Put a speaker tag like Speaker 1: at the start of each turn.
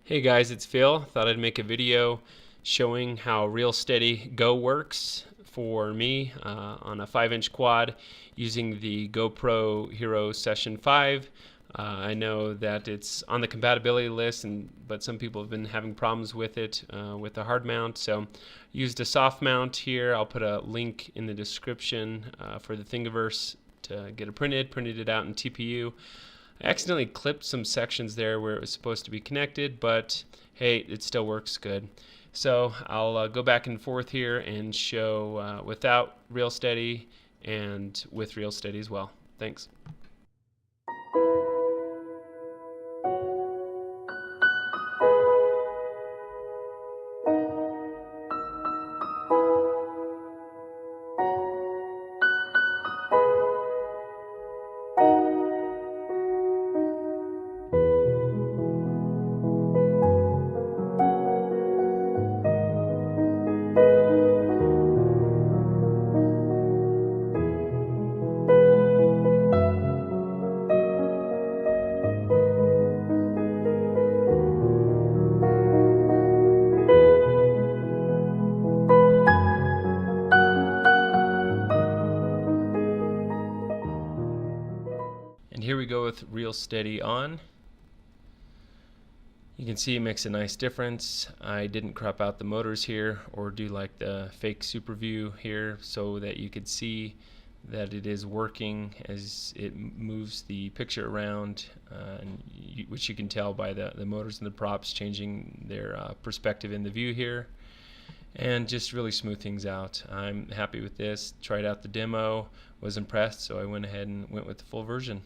Speaker 1: Hey guys, it's Phil. Thought I'd make a video showing how Reelsteady Go works for me on a 5-inch quad using the GoPro Hero Session 5. I know that it's on the compatibility list, but some people have been having problems with it with the hard mount. So I used a soft mount here. I'll put a link in the description for the Thingiverse to get it printed it out in TPU. I accidentally clipped some sections there where it was supposed to be connected, but hey, it still works good. So I'll go back and forth here and show without Reelsteady and with Reelsteady as well. Thanks. And here we go with Reelsteady on. You can see it makes a nice difference. I didn't crop out the motors here or do like the fake super view here so that you could see that it is working as it moves the picture around, which you can tell by the motors and the props changing their perspective in the view here, and just really smooth things out. I'm happy with this. Tried out the demo, was impressed, so I went ahead and went with the full version.